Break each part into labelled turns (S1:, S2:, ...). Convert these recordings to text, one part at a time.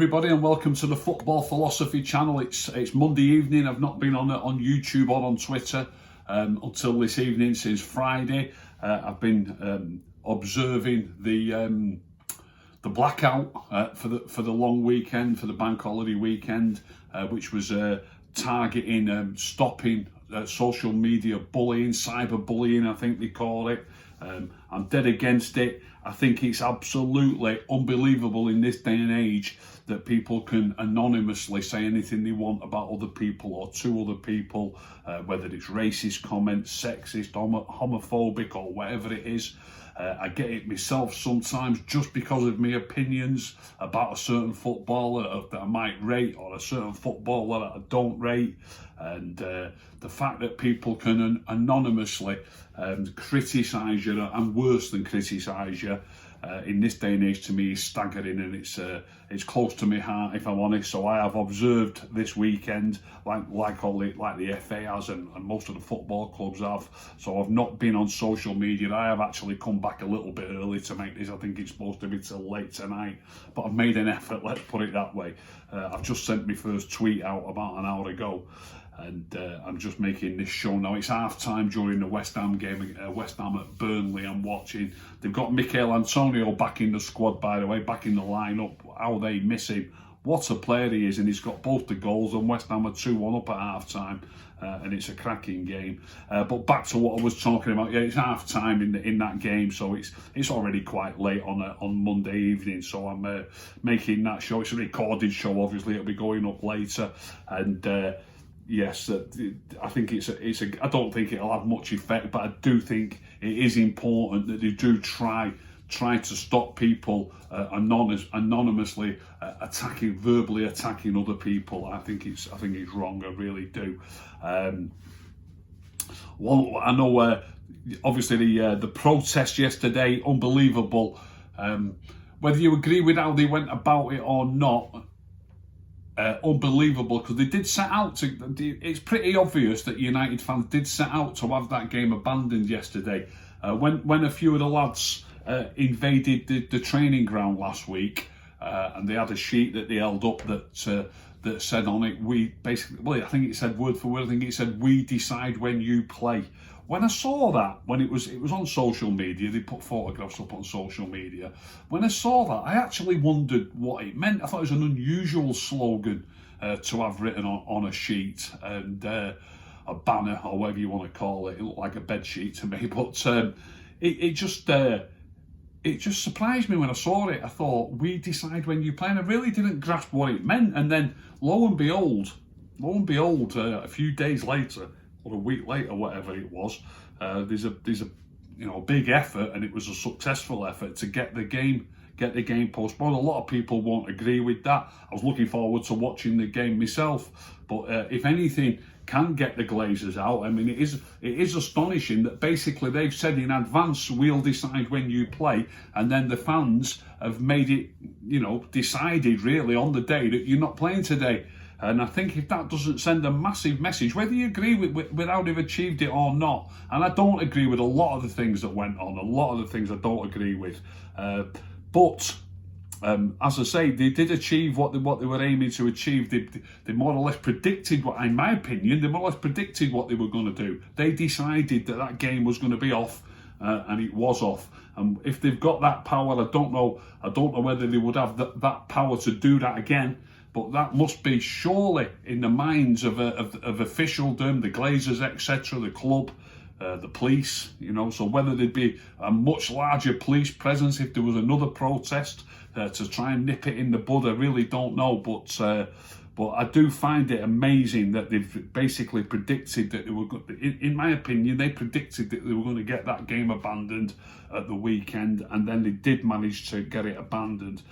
S1: everybody, and welcome to the Football Philosophy channel. It's Monday evening. I've not been on YouTube or on Twitter until this evening, since Friday. I've been observing the blackout for the long weekend, for the bank holiday weekend, which was targeting stopping social media bullying, cyber bullying, I think they call it. I'm dead against it. I think it's absolutely unbelievable in this day and age that people can anonymously say anything they want about other people or to other people, whether it's racist comments, sexist, homophobic, or whatever it is. I get it myself sometimes just because of my opinions about a certain footballer that I might rate, or a certain footballer that I don't rate. And the fact that people can anonymously criticise you, and worse than criticise you, in this day and age, to me is staggering, and it's close to my heart, if I'm honest. So I have observed this weekend, like the FA has, and most of the football clubs have. So I've not been on social media. I have actually come back a little bit early to make this. I think it's supposed to be till late tonight, but I've made an effort, let's put it that way. I've just sent my first tweet out about an hour ago, and I'm just making this show now. It's half time during the West Ham game, West Ham at Burnley. I'm watching. They've got Mikel Antonio back in the squad, by the way, back in the lineup. How they miss him. What a player he is, and he's got both the goals, and West Ham are 2-1 up at half time, and it's a cracking game. But back to what I was talking about. Yeah, it's half time in that game, so it's already quite late on Monday evening. So I'm making that show. It's a recorded show, obviously. It'll be going up later, and yes, I think I don't think it'll have much effect, but I do think it is important that they do try to stop people anonymously verbally attacking other people. I think it's wrong. I really do. Well, I know obviously the protest yesterday, unbelievable. Whether you agree with how they went about it or not, unbelievable, because they did set out to. It's pretty obvious that United fans did set out to have that game abandoned yesterday. When a few of the lads invaded the training ground last week, and they had a sheet that they held up that said on it, I think it said word for word, I think it said, "We decide when you play." When I saw that, when it was on social media, they put photographs up on social media. When I saw that, I actually wondered what it meant. I thought it was an unusual slogan to have written on a sheet, and a banner, or whatever you want to call it. It looked like a bed sheet to me, but it just surprised me when I saw it. I thought, "We decide when you play," and I really didn't grasp what it meant. And then lo and behold, a few days later, or a week later, whatever it was, there's a big effort, and it was a successful effort to get the game postponed. A lot of people won't agree with that. I was looking forward to watching the game myself, but if anything can get the Glazers out, I mean, it is astonishing that basically they've said in advance, "We'll decide when you play," and then the fans have made it, decided really on the day that you're not playing today. And I think if that doesn't send a massive message, whether you agree with how they've achieved it or not, and I don't agree with a lot of the things that went on, a lot of the things I don't agree with, but as I say, they did achieve what they were aiming to achieve. They more or less predicted in my opinion, they more or less predicted what they were going to do. They decided that game was going to be off, and it was off. And if they've got that power, I don't know whether they would have that power to do that again. But that must be surely in the minds of officialdom, the Glazers, etc., the club, the police. So whether there'd be a much larger police presence if there was another protest to try and nip it in the bud, I really don't know. But I do find it amazing that they've basically predicted that they were. In my opinion, they predicted that they were going to get that game abandoned at the weekend, and then they did manage to get it abandoned.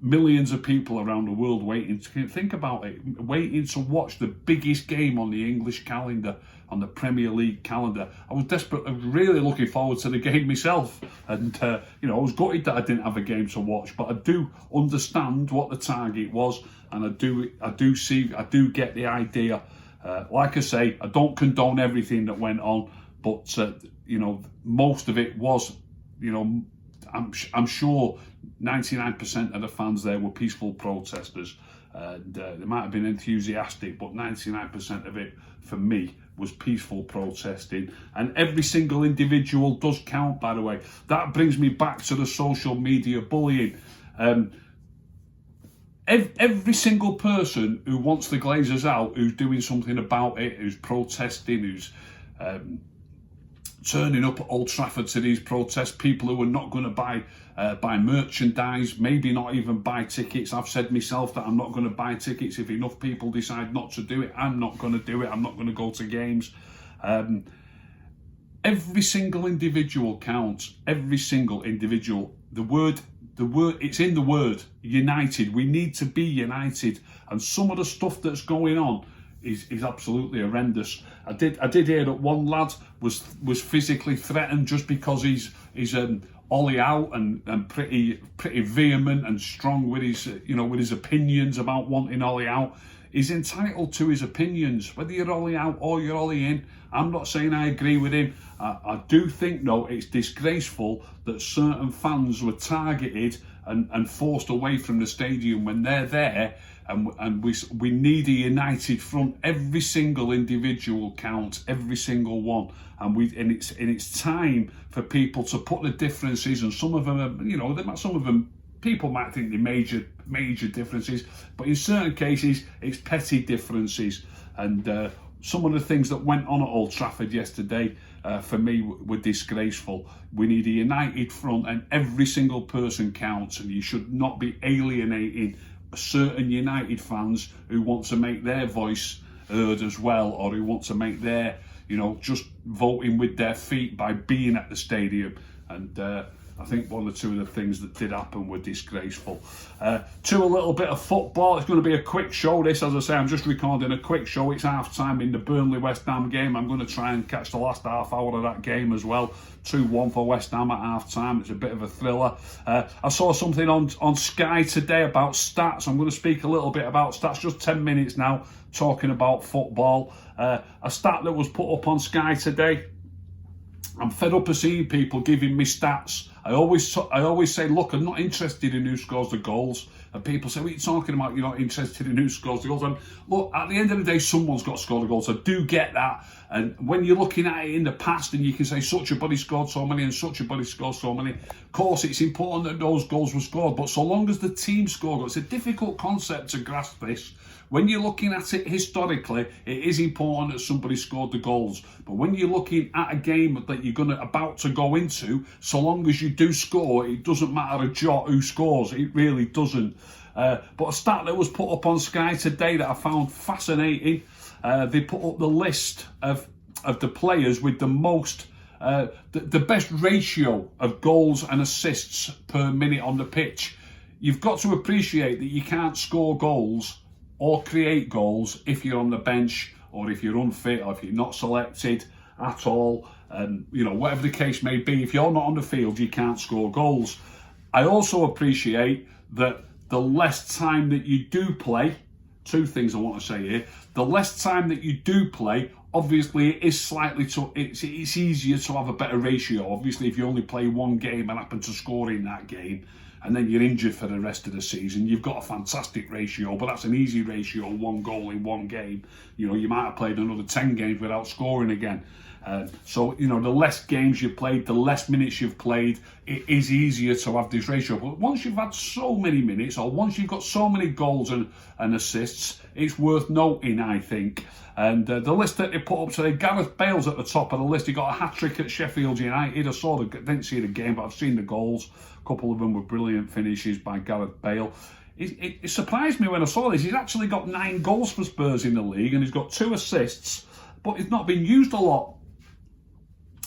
S1: Millions of people around the world waiting to watch the biggest game on the English calendar, on the Premier League calendar. I was really looking forward to the game myself, and I was gutted that I didn't have a game to watch. But I do understand what the target was, and I do get the idea. Like I say, I don't condone everything that went on, but most of it was, I'm sure 99% of the fans there were peaceful protesters. And they might have been enthusiastic, but 99% of it, for me, was peaceful protesting. And every single individual does count, by the way. That brings me back to the social media bullying. Every single person who wants the Glazers out, who's doing something about it, who's protesting, who's turning up at Old Trafford to these protests, people who are not going to buy merchandise, maybe not even buy tickets. I've said myself that I'm not going to buy tickets. If enough people decide not to do it, I'm not going to do it. I'm not going to go to games. Every single individual counts. Every single individual. The word, it's in the word, united. We need to be united. And some of the stuff that's going on is absolutely horrendous. I did hear that one lad was physically threatened just because he's Ollie out and pretty vehement and strong with his opinions about wanting Ollie out. He's entitled to his opinions, whether you're Ollie out or you're Ollie in. I'm not saying I agree with him. I do think, though, it's disgraceful that certain fans were targeted and forced away from the stadium when they're there. And we need a united front. Every single individual counts, every single one. And it's time for people to put the differences. And some of them are, people might think they're major differences, but in certain cases it's petty differences. And some of the things that went on at Old Trafford yesterday, for me, were disgraceful. We need a united front, and every single person counts. And you should not be alienating certain United fans who want to make their voice heard as well, or who want to make their, just voting with their feet by being at the stadium. And I think one or two of the things that did happen were disgraceful. To a little bit of football. It's going to be a quick show, this. As I say, I'm just recording a quick show. It's half-time in the Burnley-West Ham game. I'm going to try and catch the last half hour of that game as well. 2-1 for West Ham at half-time. It's a bit of a thriller. I saw something on Sky today about stats. I'm going to speak a little bit about stats. Just 10 minutes now, talking about football. A stat that was put up on Sky today. I'm fed up of seeing people giving me stats. I always say, look, I'm not interested in who scores the goals. And people say, what are you talking about? You're not interested in who scores the goals. And look, at the end of the day, someone's got to score the goals. I do get that. And when you're looking at it in the past and you can say such a buddy scored so many and such a buddy scored so many, of course, it's important that those goals were scored. But so long as the team score goals, it's a difficult concept to grasp this. When you're looking at it historically, it is important that somebody scored the goals. But when you're looking at a game that you're about to go into, so long as you do score, it doesn't matter a jot who scores. It really doesn't. But a stat that was put up on Sky today that I found fascinating, they put up the list of the players with the most, the best ratio of goals and assists per minute on the pitch. You've got to appreciate that you can't score goals or create goals if you're on the bench, or if you're unfit, or if you're not selected at all. Whatever the case may be, if you're not on the field, you can't score goals. I also appreciate that the less time that you do play, two things I want to say here. The less time that you do play, obviously it is it's easier to have a better ratio. Obviously, if you only play one game and happen to score in that game, and then you're injured for the rest of the season, you've got a fantastic ratio, but that's an easy ratio, one goal in one game. You might have played another 10 games without scoring again. So the less games you've played, the less minutes you've played, it is easier to have this ratio. But once you've had so many minutes, or once you've got so many goals and assists, it's worth noting, I think. And the list that they put up today, Gareth Bale's at the top of the list. He got a hat-trick at Sheffield United. Didn't see the game, but I've seen the goals. A couple of them were brilliant finishes by Gareth Bale. It surprised me when I saw this. He's actually got 9 goals for Spurs in the league, and he's got 2 assists, but he's not been used a lot.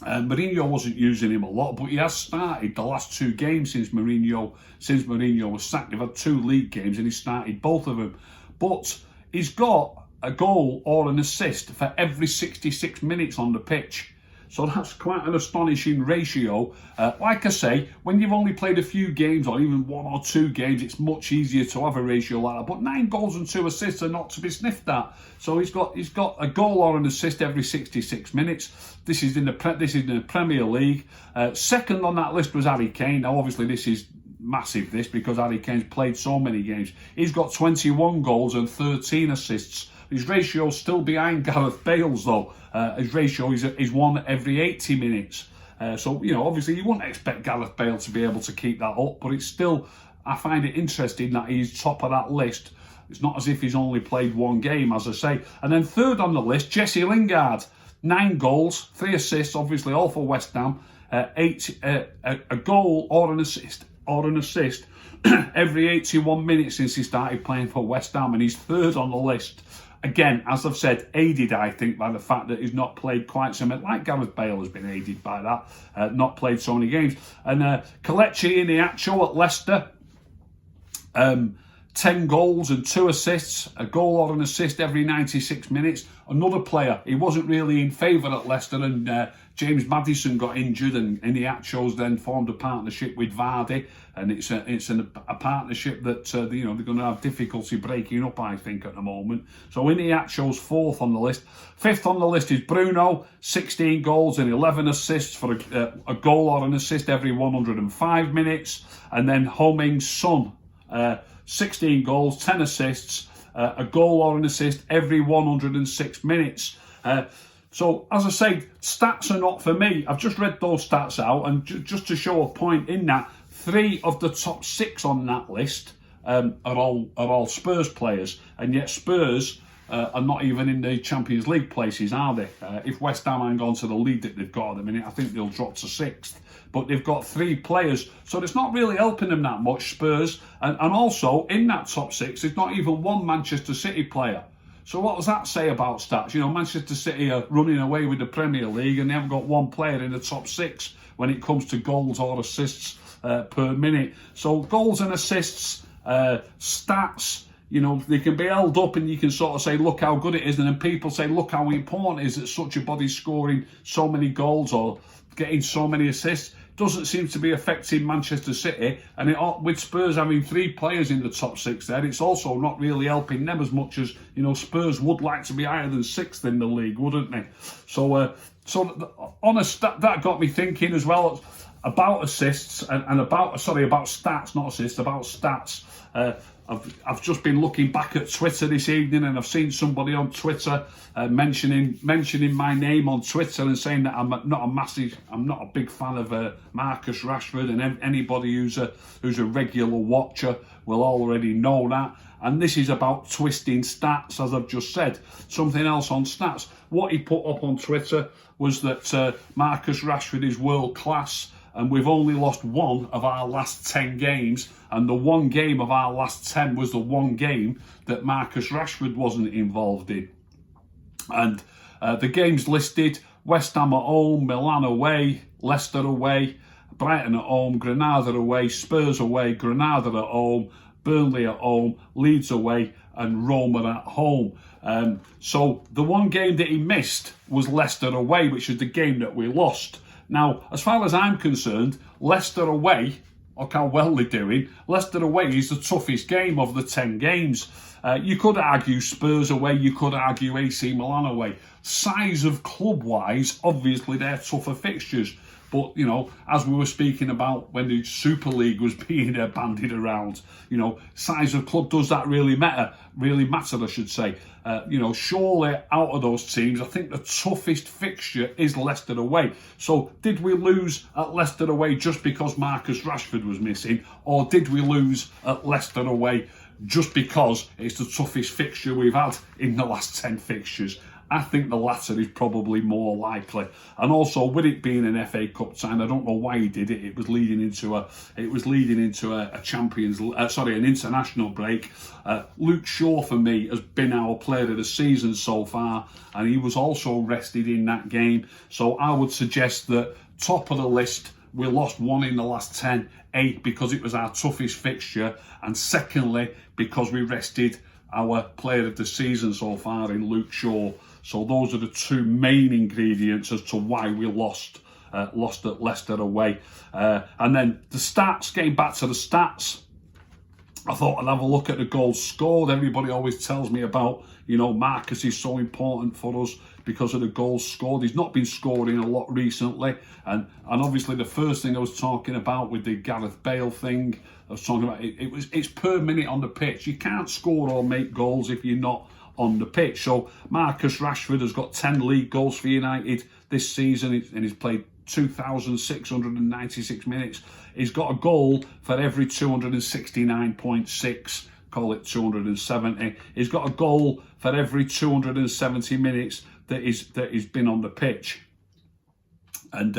S1: Mourinho wasn't using him a lot, but he has started the last 2 games since Mourinho was sacked. They've had 2 league games, and he started both of them. But he's got a goal or an assist for every 66 minutes on the pitch. So that's quite an astonishing ratio. Like I say, when you've only played a few games or even 1 or 2 games, it's much easier to have a ratio like that. But 9 goals and 2 assists are not to be sniffed at. So he's got a goal or an assist every 66 minutes. This is in the Premier League. Second on that list was Harry Kane. Now, obviously, this is massive, because Harry Kane's played so many games. He's got 21 goals and 13 assists. His ratio is still behind Gareth Bale's, though. His ratio is 1 every 80 minutes. So, obviously you wouldn't expect Gareth Bale to be able to keep that up, but it's still, I find it interesting that he's top of that list. It's not as if he's only played 1 game, as I say. And then third on the list, Jesse Lingard. 9 goals, 3 assists, obviously all for West Ham. A goal or an assist every 81 minutes since he started playing for West Ham, and he's third on the list. Again, as I've said, aided, I think, by the fact that he's not played quite so many, like Gareth Bale has been aided by that, not played so many games. And Kelechi Iheanacho at Leicester, 10 goals and 2 assists, a goal or an assist every 96 minutes. Another player, he wasn't really in favour at Leicester, and James Maddison got injured, and Iheanacho's then formed a partnership with Vardy, and it's a partnership that they're going to have difficulty breaking up, I think, at the moment. So Iheanacho's 4th on the list. 5th on the list is Bruno, 16 goals and 11 assists for a goal or an assist every 105 minutes. And then Heung-min Son, 16 goals, 10 assists, a goal or an assist every 106 minutes. So, as I say, stats are not for me. I've just read those stats out, and just to show a point in that, 3 of the top 6 on that list are all Spurs players, and yet Spurs are not even in the Champions League places, are they? If West Ham hang on to the lead that they've got at the minute, I think they'll drop to 6th. But they've got 3 players, so it's not really helping them that much, Spurs. And also, in that top 6, there's not even 1 Manchester City player. So what does that say about stats? Manchester City are running away with the Premier League, and they haven't got 1 player in the top 6 when it comes to goals or assists per minute. So goals and assists, stats, they can be held up, and you can sort of say, look how good it is, and then people say, look how important it is that such a body's scoring so many goals or getting so many assists. Doesn't seem to be affecting Manchester City, and with Spurs having 3 players in the top 6 there, it's also not really helping them as much as Spurs would like to be higher than 6th in the league, wouldn't they? So that got me thinking as well about assists and about stats, not assists, about stats. I've just been looking back at Twitter this evening, and I've seen somebody on Twitter mentioning my name on Twitter and saying that I'm not a big fan of Marcus Rashford, and anybody who's a regular watcher will already know that. And this is about twisting stats, as I've just said. Something else on stats. What he put up on Twitter was that Marcus Rashford is world class, and we've only lost 1 of our last 10 games, and the 1 game of our last 10 was the 1 game that Marcus Rashford wasn't involved in. And the games listed: West Ham at home, Milan away, Leicester away, Brighton at home, Granada away, Spurs away, Granada at home, Burnley at home, Leeds away, and Roma at home. So the 1 game that he missed was Leicester away, which is the game that we lost. Now, as far as I'm concerned, Leicester away, look how well they're doing, Leicester away is the toughest game of the 10 games. You could argue Spurs away, you could argue AC Milan away. Size of club-wise, obviously they're tougher fixtures. But, as we were speaking about when the Super League was being bandied around, size of club, does that really matter? I should say. Surely out of those teams, I think the toughest fixture is Leicester away. So did we lose at Leicester away just because Marcus Rashford was missing? Or did we lose at Leicester away just because it's the toughest fixture we've had in the last 10 fixtures? I think the latter is probably more likely. And also, with it being an FA Cup time, I don't know why he did it. It was leading into an international break. Luke Shaw for me has been our player of the season so far, and he was also rested in that game. So I would suggest that top of the list, we lost 1 in the last 10, because it was our toughest fixture, and secondly because we rested our player of the season so far in Luke Shaw. So those are the two main ingredients as to why we lost at Leicester away. And then the stats, getting back to the stats, I thought I'd have a look at the goals scored. Everybody always tells me about, Marcus is so important for us because of the goals scored. He's not been scoring a lot recently. And obviously the first thing I was talking about with the Gareth Bale thing, I was talking about it's per minute on the pitch. You can't score or make goals if you're not on the pitch. So Marcus Rashford has got 10 league goals for United this season, and he's played 2,696 minutes. He's got a goal for every 269.6, call it 270. He's got a goal for every 270 minutes that he's been on the pitch. And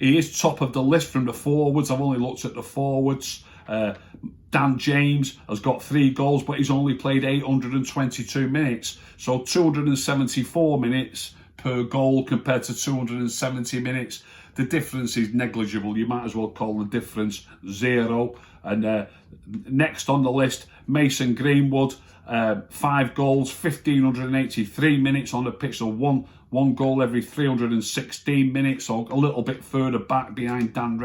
S1: he is top of the list from the forwards. I've only looked at the forwards. Dan James has got 3 goals, but he's only played 822 minutes. So 274 minutes per goal compared to 270 minutes. The difference is negligible. You might as well call the difference 0. And next on the list, Mason Greenwood, 5 goals, 1,583 minutes on the pitch. So one goal every 316 minutes, so a little bit further back behind Dan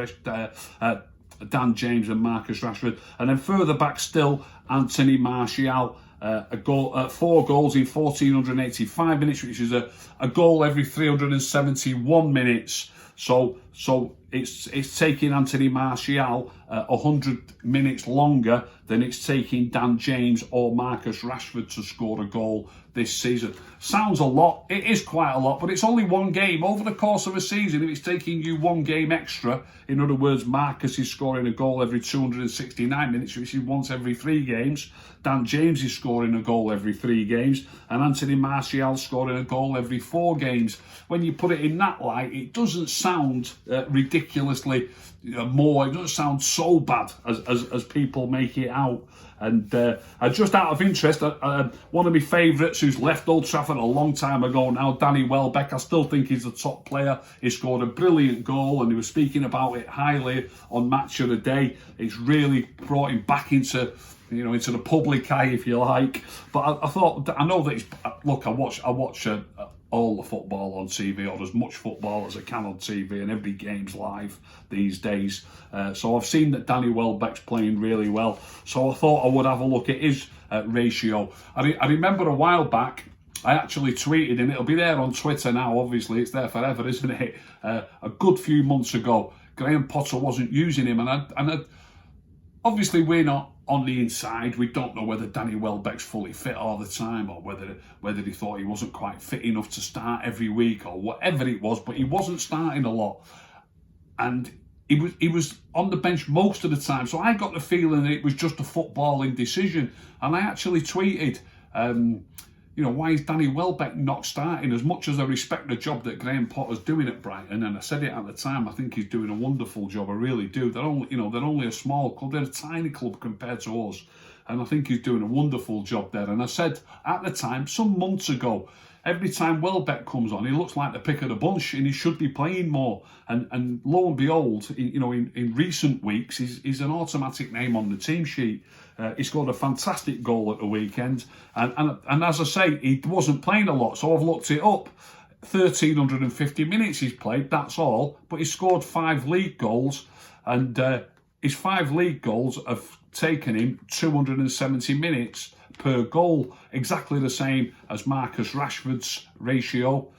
S1: James and Marcus Rashford. And then further back still, Anthony Martial, 4 goals in 1,485 minutes, which is a goal every 371 minutes. So it's taking Anthony Martial 100 minutes longer than it's taking Dan James or Marcus Rashford to score a goal this season. Sounds a lot. It is quite a lot, but it's only one game. Over the course of a season, if it's taking you one game extra, in other words, Marcus is scoring a goal every 269 minutes, which is once every 3 games. Dan James is scoring a goal every 3 games, and Anthony Martial scoring a goal every 4 games. When you put it in that light, it doesn't sound ridiculously more. It doesn't sound so bad as people make it out. And just out of interest, one of my favourites who's left Old Trafford a long time ago now, Danny Welbeck, I still think he's a top player. He scored a brilliant goal, and he was speaking about it highly on Match of the Day. It's really brought him back into the public eye, if you like. But I know that I watch all the football on TV, or as much football as I can on TV, and every game's live these days. So I've seen that Danny Welbeck's playing really well. So I thought I would have a look at his ratio. I remember a while back, I actually tweeted, and it'll be there on Twitter now, obviously, it's there forever, isn't it? A good few months ago, Graham Potter wasn't using him, and obviously we're not on the inside. We don't know whether Danny Welbeck's fully fit all the time, or whether he thought he wasn't quite fit enough to start every week, or whatever it was, but he wasn't starting a lot. And he was on the bench most of the time. So I got the feeling that it was just a footballing decision. And I actually tweeted, why is Danny Welbeck not starting? As much as I respect the job that Graham Potter's doing at Brighton, and I said it at the time, I think he's doing a wonderful job. I really do. They're only a small club. They're a tiny club compared to us, and I think he's doing a wonderful job there. And I said at the time, some months ago, every time Welbeck comes on, he looks like the pick of the bunch, and he should be playing more. And lo and behold, in recent weeks, he's an automatic name on the team sheet. He scored a fantastic goal at the weekend, and as I say, he wasn't playing a lot, so I've looked it up. 1,350 minutes he's played, that's all, but he scored 5 league goals, and his 5 league goals have taken him 270 minutes per goal, exactly the same as Marcus Rashford's ratio,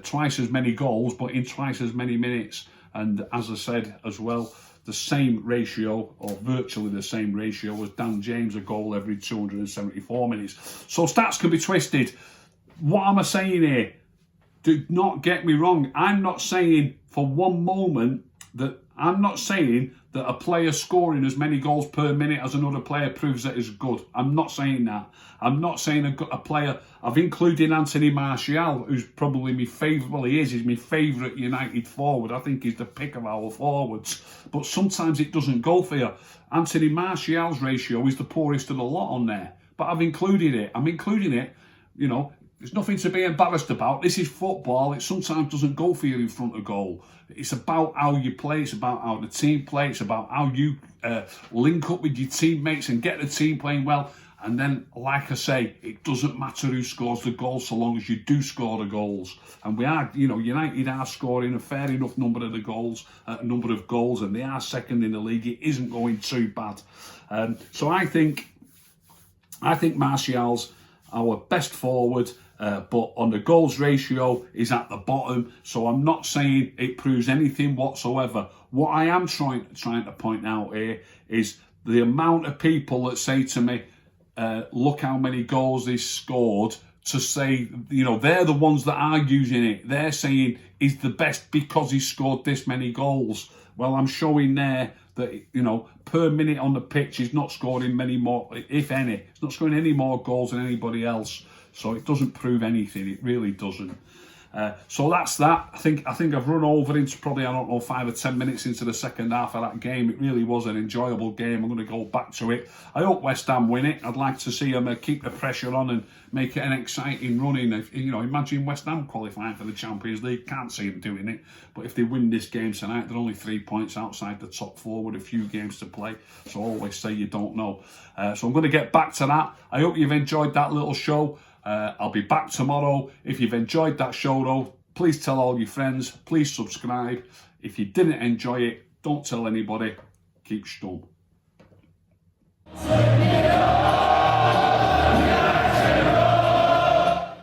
S1: twice as many goals, but in twice as many minutes. And as I said as well, the same ratio, or virtually the same ratio, as Dan James, a goal every 274 minutes. So stats can be twisted. What am I saying here? Do not get me wrong. I'm not saying for one moment that a player scoring as many goals per minute as another player proves that he's good. I'm not saying that. I'm not saying a player. I've included Anthony Martial, who's probably my favourite. Well, he is. He's my favourite United forward. I think he's the pick of our forwards. But sometimes it doesn't go for you. Anthony Martial's ratio is the poorest of the lot on there. But I've included it. I'm including it. There's nothing to be embarrassed about. This is football. It sometimes doesn't go for you in front of goal. It's about how you play. It's about how the team play. It's about how you link up with your teammates and get the team playing well. And then, like I say, it doesn't matter who scores the goals so long as you do score the goals. And we are, United are scoring a fair enough number of goals, and they are second in the league. It isn't going too bad. So I think Martial's our best forward, but on the goals ratio is at the bottom. So I'm not saying it proves anything whatsoever. What I am trying to point out here is the amount of people that say to me, look how many goals he's scored, to say, they're the ones that are using it. They're saying he's the best because he scored this many goals. Well, I'm showing there that, per minute on the pitch, he's not scoring many more, if any. He's not scoring any more goals than anybody else. So it doesn't prove anything. It really doesn't. So that's that. I think I've run over into probably, 5 or 10 minutes into the second half of that game. It really was an enjoyable game. I'm going to go back to it. I hope West Ham win it. I'd like to see them keep the pressure on and make it an exciting running. Imagine West Ham qualifying for the Champions League. Can't see them doing it. But if they win this game tonight, they're only 3 points outside the top four with a few games to play. So always say you don't know. So I'm going to get back to that. I hope you've enjoyed that little show. I'll be back tomorrow. If you've enjoyed that show though, please tell all your friends. Please subscribe. If you didn't enjoy it, don't tell anybody. Keep stum.